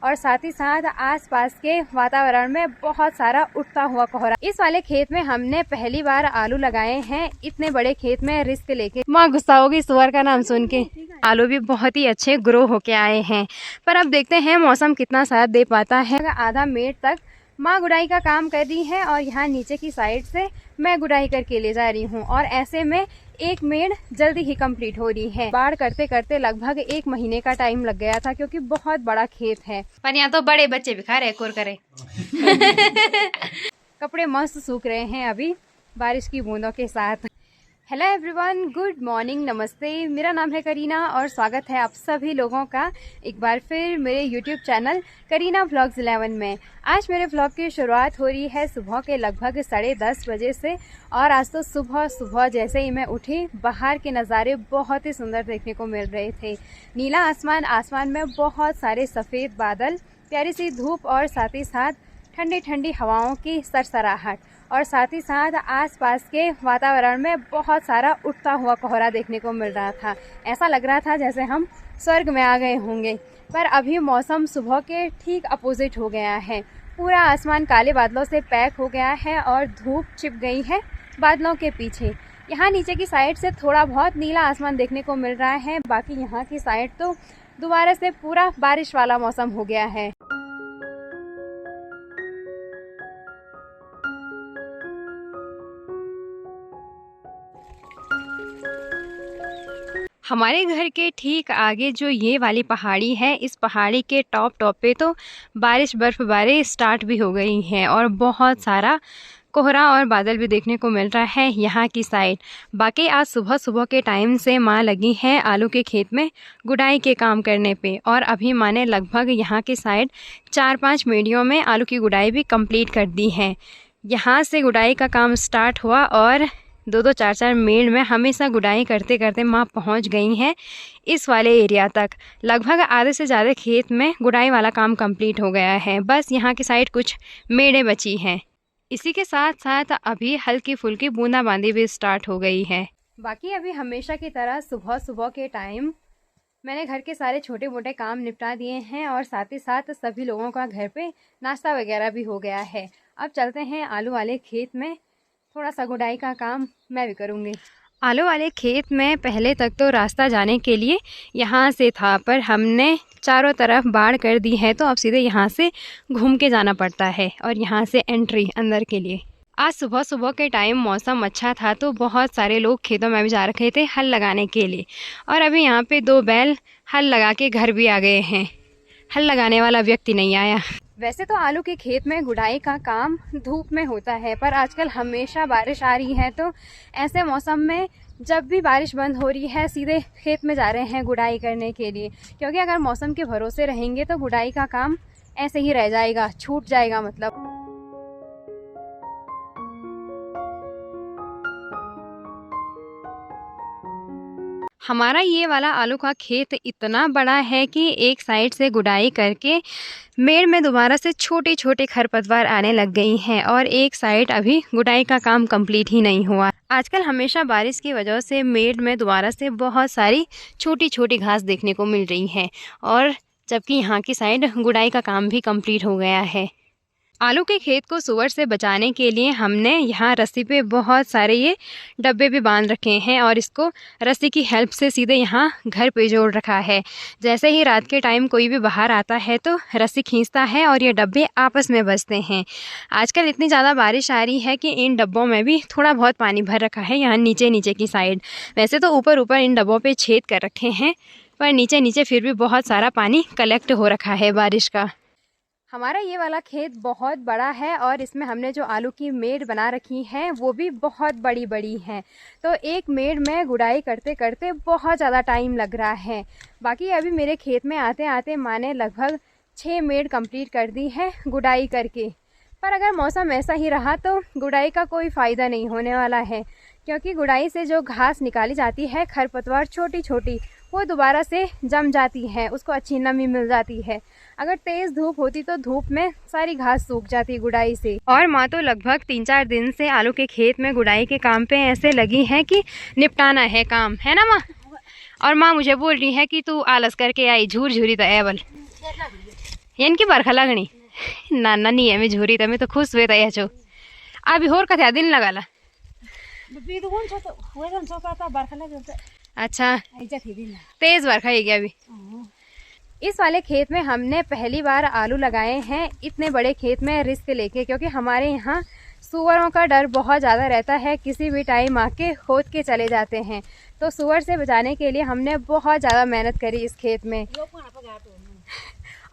और साथ ही साथ आसपास के वातावरण में बहुत सारा उठता हुआ कोहरा। इस वाले खेत में हमने पहली बार आलू लगाए हैं। इतने बड़े खेत में रिस्क लेके। माँ गुस्सा होगी सुअर का नाम सुन के। आलू भी बहुत ही अच्छे ग्रो होके आए हैं, पर अब देखते हैं मौसम कितना साथ दे पाता है। आधा मेड़ तक माँ गुड़ाई का काम कर रही है और यहाँ नीचे की साइड से मैं गुड़ाई करके ले जा रही हूँ और ऐसे में एक मेड़ जल्दी ही कंप्लीट हो रही है। बाढ़ करते करते लगभग 1 महीने का टाइम लग गया था क्योंकि बहुत बड़ा खेत है। पर यहाँ तो बड़े बच्चे भी खा रहे कुर करे। कपड़े मस्त सूख रहे हैं अभी बारिश की बूंदों के साथ। हेलो एवरीवन, गुड मॉर्निंग, नमस्ते। मेरा नाम है करीना और स्वागत है आप सभी लोगों का एक बार फिर मेरे यूट्यूब चैनल करीना व्लॉग्स 11 में। आज मेरे व्लॉग की शुरुआत हो रही है सुबह के लगभग 10:30 बजे से। और आज तो सुबह जैसे ही मैं उठी बाहर के नज़ारे बहुत ही सुंदर देखने को मिल रहे थे। नीला आसमान, आसमान में बहुत सारे सफ़ेद बादल, प्यारी सी धूप और साथ ही साथ ठंडी ठंडी हवाओं की सरसराहट और साथ ही साथ आसपास के वातावरण में बहुत सारा उठता हुआ कोहरा देखने को मिल रहा था। ऐसा लग रहा था जैसे हम स्वर्ग में आ गए होंगे। पर अभी मौसम सुबह के ठीक अपोजिट हो गया है। पूरा आसमान काले बादलों से पैक हो गया है और धूप छिप गई है बादलों के पीछे। यहाँ नीचे की साइड से थोड़ा बहुत नीला आसमान देखने को मिल रहा है, बाकी यहाँ की साइड तो दोबारा से पूरा बारिश वाला मौसम हो गया है। हमारे घर के ठीक आगे जो ये वाली पहाड़ी है, इस पहाड़ी के टॉप पे तो बारिश बर्फबारी स्टार्ट भी हो गई है और बहुत सारा कोहरा और बादल भी देखने को मिल रहा है यहाँ की साइड। बाकी आज सुबह के टाइम से माँ लगी है आलू के खेत में गुड़ाई के काम करने पे और अभी माँ ने लगभग यहाँ की साइड 4-5 मेड़ियों में आलू की गुड़ाई भी कंप्लीट कर दी है। यहाँ से गुड़ाई का काम स्टार्ट हुआ और 2-2, 4-4 मेड़ में हमेशा गुड़ाई करते करते माँ पहुँच गई हैं इस वाले एरिया तक। लगभग आधे से ज़्यादा खेत में गुड़ाई वाला काम कंप्लीट हो गया है, बस यहाँ की साइड कुछ मेड़ें बची हैं। इसी के साथ साथ अभी हल्की फुल्की बूंदाबांदी भी स्टार्ट हो गई है। बाकी अभी हमेशा की तरह सुबह के टाइम मैंने घर के सारे छोटे मोटे काम निपटा दिए हैं और साथ ही साथ सभी लोगों का घर पे नाश्ता वगैरह भी हो गया है। अब चलते हैं आलू वाले खेत में, थोड़ा सा गुड़ाई का काम मैं भी करूँगी। आलू वाले खेत में पहले तक तो रास्ता जाने के लिए यहाँ से था, पर हमने चारों तरफ बाढ़ कर दी है तो अब सीधे यहाँ से घूम के जाना पड़ता है और यहाँ से एंट्री अंदर के लिए। आज सुबह के टाइम मौसम अच्छा था तो बहुत सारे लोग खेतों में भी जा रखे थे हल लगाने के लिए और अभी यहाँ पे 2 बैल हल लगा के घर भी आ गए हैं। हल लगाने वाला व्यक्ति नहीं आया। वैसे तो आलू के खेत में गुड़ाई का काम धूप में होता है, पर आजकल हमेशा बारिश आ रही है तो ऐसे मौसम में जब भी बारिश बंद हो रही है सीधे खेत में जा रहे हैं गुड़ाई करने के लिए, क्योंकि अगर मौसम के भरोसे रहेंगे तो गुड़ाई का काम ऐसे ही रह जाएगा, छूट जाएगा मतलब। हमारा ये वाला आलू का खेत इतना बड़ा है कि एक साइड से गुड़ाई करके मेड़ में दोबारा से छोटे छोटे खरपतवार आने लग गई हैं और एक साइड अभी गुड़ाई का काम कंप्लीट ही नहीं हुआ। आजकल हमेशा बारिश की वजह से मेड़ में दोबारा से बहुत सारी छोटी छोटी घास देखने को मिल रही है और जबकि यहाँ की साइड गुड़ाई का काम भी कंप्लीट हो गया है। आलू के खेत को सुअर से बचाने के लिए हमने यहाँ रस्सी पे बहुत सारे ये डब्बे भी बांध रखे हैं और इसको रस्सी की हेल्प से सीधे यहाँ घर पे जोड़ रखा है। जैसे ही रात के टाइम कोई भी बाहर आता है तो रस्सी खींचता है और ये डब्बे आपस में बजते हैं। आजकल इतनी ज़्यादा बारिश आ रही है कि इन डब्बों में भी थोड़ा बहुत पानी भर रखा है यहाँ नीचे की साइड। वैसे तो ऊपर इन डब्बों पर छेद कर रखे हैं, पर नीचे फिर भी बहुत सारा पानी कलेक्ट हो रखा है बारिश का। हमारा ये वाला खेत बहुत बड़ा है और इसमें हमने जो आलू की मेड़ बना रखी है वो भी बहुत बड़ी हैं, तो एक मेड़ में गुड़ाई करते करते बहुत ज़्यादा टाइम लग रहा है। बाकी अभी मेरे खेत में आते आते माँ ने लगभग 6 मेड़ कंप्लीट कर दी है गुड़ाई करके। पर अगर मौसम ऐसा ही रहा तो गुड़ाई का कोई फ़ायदा नहीं होने वाला है, क्योंकि गुड़ाई से जो घास निकाली जाती है खरपतवार छोटी वो दोबारा से जम जाती है, उसको अच्छी नमी मिल जाती है। अगर तेज़ धूप होती तो धूप में सारी घास सूख जाती गुड़ाई से। और माँ तो लगभग 3-4 दिन से आलू के खेत में गुड़ाई के काम पे ऐसे लगी है कि निपटाना है काम, है ना माँ? और माँ मुझे बोल रही है कि तू आलस करके आई, झूर झूरी तो एवल इनकी बरखा लगनी ना ना नहीं है मैं झूरी तमें तो खुश हुए थे छो अभी होर कथा दिन लगाला अच्छा तेज बरखा है क्या अभी। इस वाले खेत में हमने पहली बार आलू लगाए हैं इतने बड़े खेत में रिस्क लेके, क्योंकि हमारे यहाँ सुअरों का डर बहुत ज़्यादा रहता है, किसी भी टाइम आके खोद के चले जाते हैं। तो सुअर से बचाने के लिए हमने बहुत ज़्यादा मेहनत करी इस खेत में।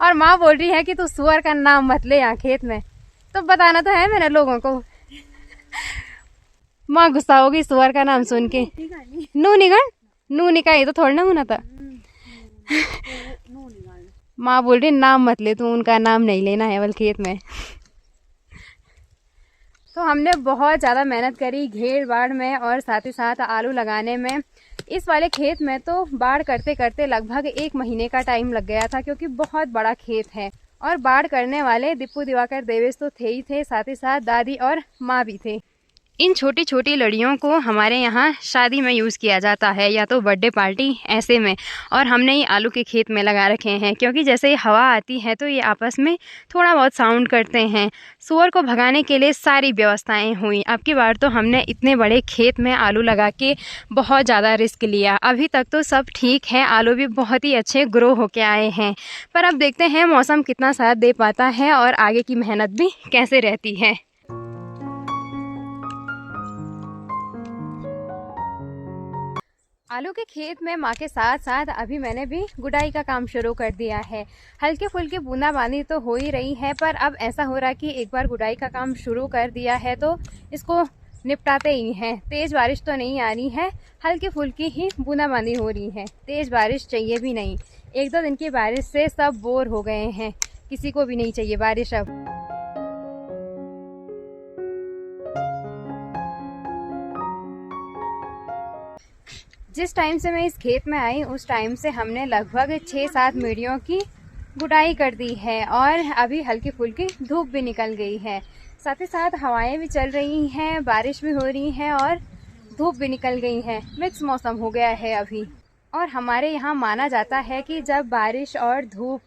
और माँ बोल रही है कि तू सुअर का नाम मत ले यहाँ खेत में, तो बताना तो है मैंने लोगों को। माँ गुस्सा होगी सुअर का नाम सुन के। नू निका ये तो थोड़ा ना होना था। माँ बोल रही नाम मत ले तू, उनका नाम नहीं लेना है वल खेत में। तो हमने बहुत ज़्यादा मेहनत करी घेर बाढ़ में और साथ ही साथ आलू लगाने में। इस वाले खेत में तो बाढ़ करते करते लगभग 1 महीने का टाइम लग गया था, क्योंकि बहुत बड़ा खेत है। और बाढ़ करने वाले दीपू दिवाकर देवेश तो थे ही थे, साथ ही साथ दादी और माँ भी थे। इन छोटी छोटी लड़ियों को हमारे यहाँ शादी में यूज़ किया जाता है, या तो बर्थडे पार्टी ऐसे में। और हमने ये आलू के खेत में लगा रखे हैं, क्योंकि जैसे ही हवा आती है तो ये आपस में थोड़ा बहुत साउंड करते हैं। सुअर को भगाने के लिए सारी व्यवस्थाएं हुई। अब की बार तो हमने इतने बड़े खेत में आलू लगा के बहुत ज़्यादा रिस्क लिया। अभी तक तो सब ठीक है, आलू भी बहुत ही अच्छे ग्रो होके आए हैं, पर अब देखते हैं मौसम कितना साथ दे पाता है और आगे की मेहनत भी कैसे रहती है। आलू के खेत में माँ के साथ साथ अभी मैंने भी गुड़ाई का काम शुरू कर दिया है। हल्के फुल्के बूंदाबांदी तो हो ही रही है, पर अब ऐसा हो रहा है कि एक बार गुड़ाई का काम शुरू कर दिया है तो इसको निपटाते ही हैं। तेज़ बारिश तो नहीं आ रही है, हल्की फुल्की ही बूंदाबांदी हो रही है, तेज़ बारिश चाहिए भी नहीं। 1-2 दिन की बारिश से सब बोर हो गए हैं, किसी को भी नहीं चाहिए बारिश अब। जिस टाइम से मैं इस खेत में आई उस टाइम से हमने लगभग 6-7 मेढ़ियों की गुड़ाई कर दी है, और अभी हल्की फुल्की धूप भी निकल गई है। साथ ही साथ हवाएं भी चल रही हैं, बारिश भी हो रही है और धूप भी निकल गई है। मिक्स मौसम हो गया है अभी। और हमारे यहाँ माना जाता है कि जब बारिश और धूप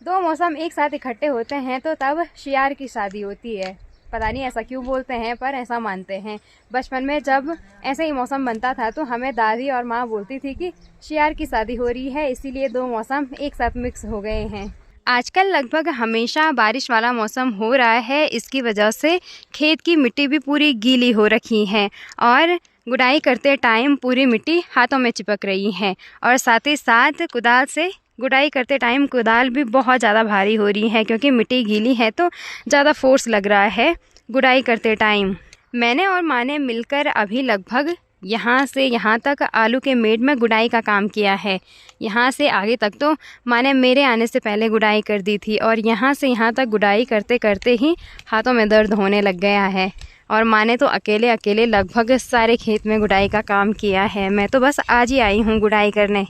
2 मौसम एक साथ इकट्ठे होते हैं तो तब शियार की शादी होती है। पता नहीं ऐसा क्यों बोलते हैं, पर ऐसा मानते हैं। बचपन में जब ऐसा ही मौसम बनता था तो हमें दादी और माँ बोलती थी कि शियार की शादी हो रही है, इसीलिए 2 मौसम एक साथ मिक्स हो गए हैं। आजकल लगभग हमेशा बारिश वाला मौसम हो रहा है, इसकी वजह से खेत की मिट्टी भी पूरी गीली हो रखी है और गुड़ाई करते टाइम पूरी मिट्टी हाथों में चिपक रही है। और साथ ही साथ कुदाल से गुड़ाई करते टाइम कुदाल भी बहुत ज़्यादा भारी हो रही है, क्योंकि मिट्टी गीली है तो ज़्यादा फोर्स लग रहा है गुड़ाई करते टाइम। मैंने और माँ ने मिलकर अभी लगभग यहाँ से यहाँ तक आलू के मेड़ में गुड़ाई का काम किया है। यहाँ से आगे तक तो माँ ने मेरे आने से पहले गुड़ाई कर दी थी, और यहाँ से यहाँ तक गुड़ाई करते करते ही हाथों में दर्द होने लग गया है। और माँ ने तो अकेले अकेले लगभग सारे खेत में गुड़ाई का काम किया है। मैं तो बस आज ही आई हूँ गुड़ाई करने।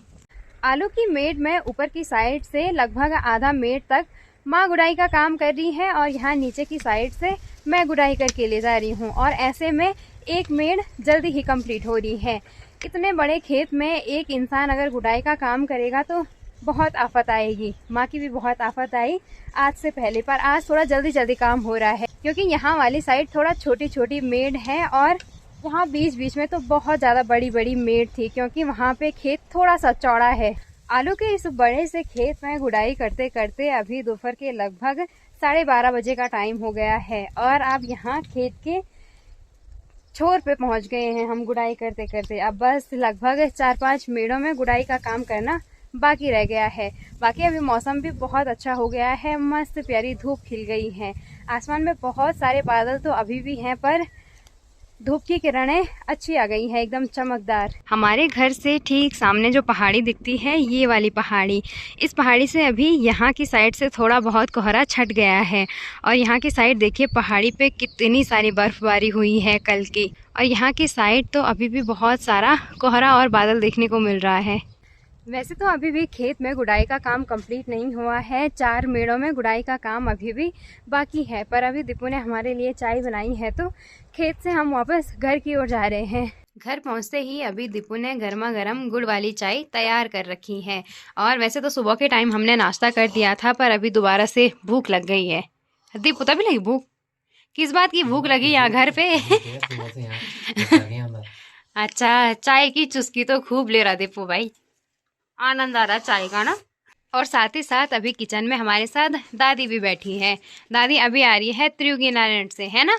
आलू की मेड़ में ऊपर की साइड से लगभग आधा मेड़ तक माँ गुड़ाई का काम कर रही है, और यहाँ नीचे की साइड से मैं गुड़ाई करके ले जा रही हूँ। और ऐसे में एक मेड़ जल्दी ही कंप्लीट हो रही है। इतने बड़े खेत में एक इंसान अगर गुड़ाई का काम करेगा तो बहुत आफत आएगी। माँ की भी बहुत आफत आई आज से पहले, पर आज थोड़ा जल्दी जल्दी काम हो रहा है, क्योंकि यहाँ वाली साइड थोड़ा छोटी छोटी मेड़ है और यहाँ बीच बीच में तो बहुत ज़्यादा बड़ी बड़ी मेड़ थी, क्योंकि वहाँ पे खेत थोड़ा सा चौड़ा है। आलू के इस बड़े से खेत में गुड़ाई करते करते अभी दोपहर के लगभग 12:30 बजे का टाइम हो गया है, और अब यहाँ खेत के छोर पे पहुँच गए हैं हम गुड़ाई करते करते। अब बस लगभग 4-5 मेड़ों में गुड़ाई का काम करना बाकी रह गया है। बाकी अभी मौसम भी बहुत अच्छा हो गया है, मस्त प्यारी धूप खिल गई है। आसमान में बहुत सारे बादल तो अभी भी हैं, पर धूप की किरणें अच्छी आ गई हैं, एकदम चमकदार। हमारे घर से ठीक सामने जो पहाड़ी दिखती है, ये वाली पहाड़ी, इस पहाड़ी से अभी यहाँ की साइड से थोड़ा बहुत कोहरा छट गया है। और यहाँ की साइड देखिए पहाड़ी पे कितनी सारी बर्फबारी हुई है कल की। और यहाँ की साइड तो अभी भी बहुत सारा कोहरा और बादल देखने को मिल रहा है। वैसे तो अभी भी खेत में गुड़ाई का काम कंप्लीट नहीं हुआ है, 4 मेड़ों में गुड़ाई का काम अभी भी बाकी है। पर अभी दीपू ने हमारे लिए चाय बनाई है तो खेत से हम वापस घर की ओर जा रहे हैं। घर पहुंचते ही अभी दीपू ने गर्मा गर्म गुड़ वाली चाय तैयार कर रखी है। और वैसे तो सुबह के टाइम हमने नाश्ता कर दिया था, पर अभी दोबारा से भूख लग गई है। दीपू तभी लगी भूख? किस बात की भूख लगी यहाँ घर पे? अच्छा, चाय की चुस्की तो खूब ले रहा दीपू भाई, आनंद आ रहा चाय का ना। और साथ ही साथ अभी किचन में हमारे साथ दादी भी बैठी है। दादी अभी आ रही है त्रियुगीनारायण से, है ना?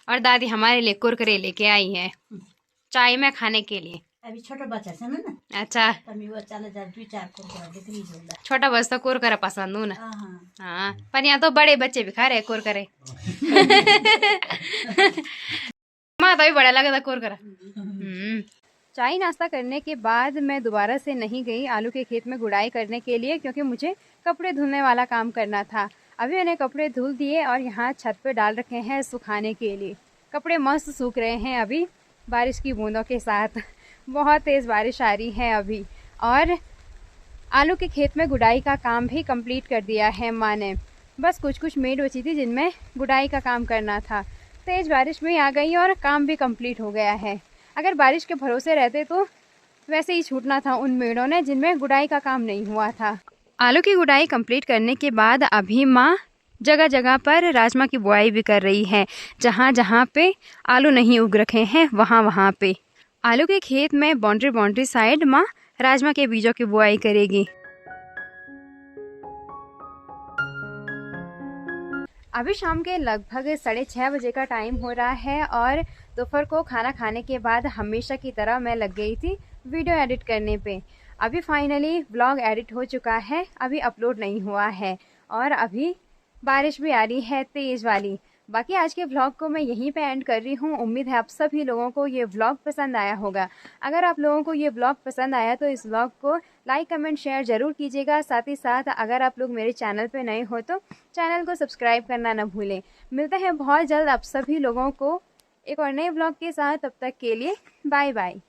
और दादी हमारे लिए कुरकुरे लेके आई है चाय में खाने के लिए। अभी छोटा बच्चा छ ना। अच्छा, छोटा बच्चा कुरकुरा पसंद हूँ ना। हाँ, पर यहाँ तो बड़े बच्चे भी खा रहे कुरकुरे। माँ तो भी बड़ा लगा था कुरकुरा। चाय नाश्ता करने के बाद मैं दोबारा से नहीं गई आलू के खेत में गुड़ाई करने के लिए, क्योंकि मुझे कपड़े धुलने वाला काम करना था। अभी मैंने कपड़े धुल दिए और यहाँ छत पे डाल रखे हैं सुखाने के लिए। कपड़े मस्त सूख रहे हैं अभी बारिश की बूंदों के साथ। बहुत तेज़ बारिश आ रही है अभी। और आलू के खेत में गुड़ाई का काम भी कंप्लीट कर दिया है माँ ने। बस कुछ कुछ मेड़ बची थी जिनमें गुड़ाई का काम करना था। तेज़ बारिश भी आ गई और काम भी कंप्लीट हो गया है। अगर बारिश के भरोसे रहते तो वैसे ही छूटना था उन मेड़ों ने जिनमें गुड़ाई का काम नहीं हुआ था। आलू की गुड़ाई कंप्लीट करने के बाद अभी माँ जगह जगह पर राजमा की बुआई भी कर रही है। जहाँ जहाँ पे आलू नहीं उग रखे हैं वहाँ वहाँ पे आलू के खेत में बाउंड्री साइड माँ राजमा के बीजों की बुआई करेगी। अभी शाम के लगभग 6:30 बजे का टाइम हो रहा है और दोपहर को खाना खाने के बाद हमेशा की तरह मैं लग गई थी वीडियो एडिट करने पे। अभी फाइनली व्लॉग एडिट हो चुका है, अभी अपलोड नहीं हुआ है और अभी बारिश भी आ रही है तेज़ वाली। बाकी आज के व्लॉग को मैं यहीं पे एंड कर रही हूँ। उम्मीद है आप सभी लोगों को ये व्लॉग पसंद आया होगा। अगर आप लोगों को ये व्लॉग पसंद आया तो इस व्लॉग को लाइक कमेंट शेयर ज़रूर कीजिएगा। साथ ही साथ अगर आप लोग मेरे चैनल पे नए हो तो चैनल को सब्सक्राइब करना ना भूलें। मिलते हैं बहुत जल्द आप सभी लोगों को एक और नए व्लॉग के साथ। तब तक के लिए बाय बाय।